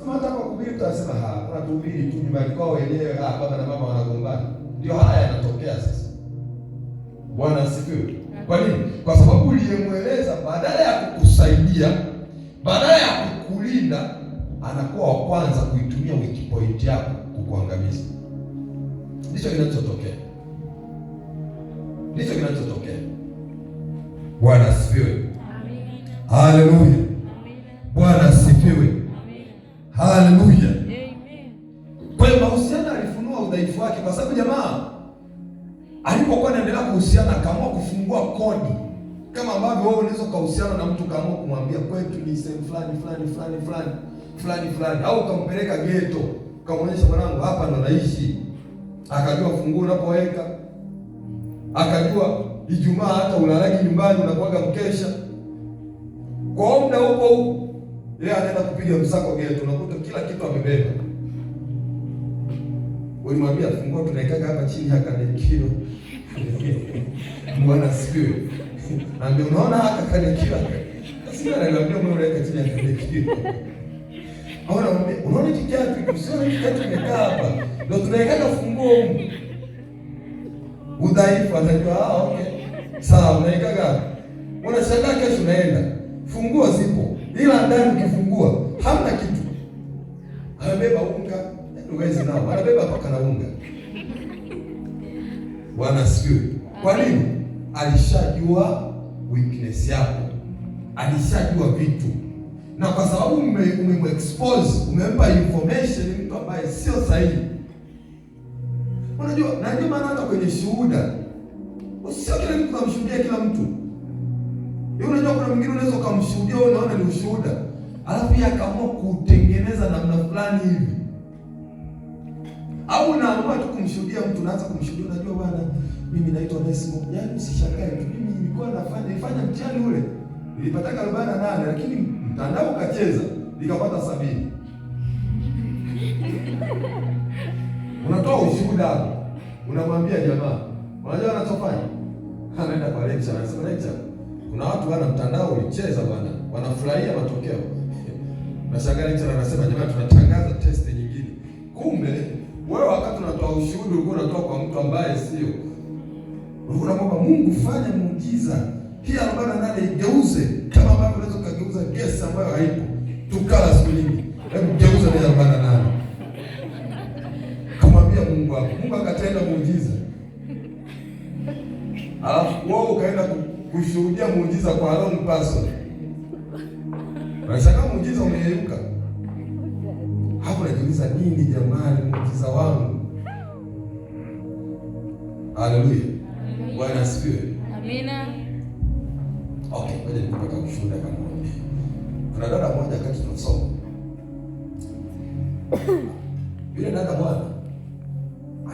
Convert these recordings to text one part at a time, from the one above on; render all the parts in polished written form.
Hata kwa kuhubiri tutasema wanatuhubiri tu nyumbani kwao wenyewe, baba na mama wanagombana. Ndio haya yanatokea sasa. Bwana asifiwe. Kwa nini? Kwa sababu uliyemweleza badala ya kukusaidia, badala ya kukulinda, anakuwa wa kwanza kuitumia weak point yako kukuangamiza. Ndicho kinachotokea. Ndicho kinachotokea. Bwana asifiwe. Amen. Haleluya. Amen. Bwana asifiwe. Amen. Haleluya. Amen. Kwa hiyo mahusiano alifunua udhaifu wake, kwa sababu jamaa alipokuwa anaendelea kuhusiana akaamua kufungua kodi, kama ambavyo wewe unaweza kuhusiana na mtu kaamua kumwambia kwetu ni sehemu fulani, au ukampeleka ghetto ukamwonyesha mwanangu hapa ndo naishi, akajua funguo unapoweka, akajua Ijumaa hata ulalaki nyumbani unakuaga mkesha. Kwa muda huko yeye anaenda kupiga msako ghetto, unakuta kila kitu amebeba. Ulimwambia funguo tunaikaga hapa chini ya kanekio. Bwana asifiwe. Na ndio unaona haka kanekio. Sio ananiambia mimi unaweka chini ya kanekio. Unaona kiatu, sio kiatu kimekaa hapa. Ndio tunaikaga funguo. Udhaifu atajua okay. Sawa, unaikaga. Unashangaa kesho unaenda. Funguo zipo. Ila ndani ukifungua hamna kitu. Amebeba unga. Uwezi nao. Anabeba paka na unga. Bwana asifiwe. Kwa nini? Alishajua weakness yako. Alishajua vitu. Na kwa sababu umemexpose, umempa information mtu ambaye sio sahihi. Unajua, na ndio maana hata kwenye shuhuda sio kila mtu kumshuhudia kila mtu. Unajua kuna mwingine unaweza kumshuhudia wewe unaona ni ushuhuda, alafu yeye akaamua kutengeneza namna fulani hivi. Au unaamua tu kumshuhudia mtu, unaanza kumshuhudia, unajua bwana mimi naitwa Nesmo. Yaani usishangae tu, mimi nilikuwa nilifanya mtihani ule. Nilipata 48 lakini mtandao ukacheza, nikapata 70. Unatoa ushuhuda hapo. Unamwambia jamaa, unajua anachofanya? Anaenda kwa lecture, anasema lecture, kuna watu wana mtandao ulicheza bwana, wanafurahia matokeo. Nashangaa lecture anasema jamaa tunatangaza test nyingine. Kumbe wewe wakati unatoa ushuhuda ulikuwa unatoa kwa mtu ambaye sio. Unamwomba Mungu fanya muujiza. Hii 48 igeuze kama ambavyo unaweza kugeuza gesi ambayo haipo. Tukala siku nyingi. Hebu geuza ni 48. Kumwambia Mungu hapo. Mungu akatenda muujiza. Alafu wewe ukaenda kushuhudia muujiza kwa wrong person. Unashangaa muujiza umeyeyuka. Hapo najiuliza nini jamani muujiza wangu? Haleluya. Bwana asifiwe. Amina. Okay, ngoja nikupata ushuhuda kama huo. Kuna dada mmoja wakati tunasoma. Yule dada bwana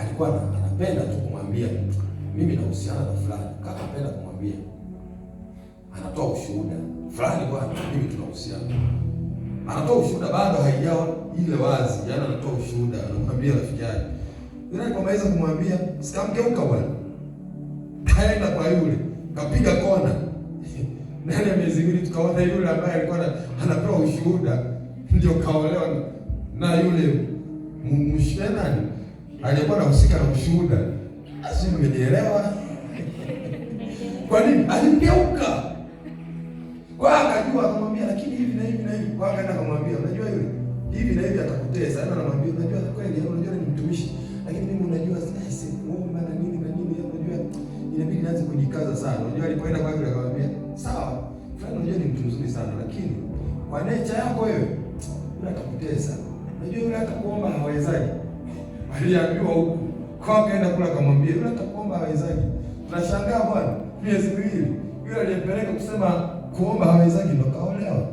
alikuwa anapenda tu kumwambia mtu, mimi nahusiana na fulani. Kama anapenda kumwambia, anatoa ushuhuda. Fulani bwana, mimi tunahusiana. Anatoa ushuhuda bado haijawa ile wazi. Yaani anatoa ushuhuda, anamwambia rafiki yake. Yule alipomaliza kumwambia, sikamgeuka bwana. Kaenda kwa yule, kapiga kona. Ndani ya miezi miwili tukaona yule ambaye alikuwa anapewa ushuhuda ndio kaolewa na yule mshwenani aliyekuwa anahusika na ushuhuda. Asi mmenielewa? Kwa nini? Alimgeuka. Kwa akajua akamwambia lakini hivi na hivi na hivi. Kwa akaenda akamwambia unajua yule hivi na hivi atakutesa. Ana anamwambia unajua kweli unajua ni mtumishi. Lakini mimi unajua sasa kuomba na nini unajua inabidi nianze kujikaza sana. Unajua alipoenda kwa yule akamwambia sawa. Fulani unajua ni mtu mzuri sana lakini kwa nature yako wewe yule atakutesa. Unajua yule atakuomba hawezaji. Aliambiwa huko. Kwa akaenda kula akamwambia yule atakuomba hawezaji. Tunashangaa bwana miezi miwili yule aliyepeleka kusema kuomba hawezaji ndo kaolewa.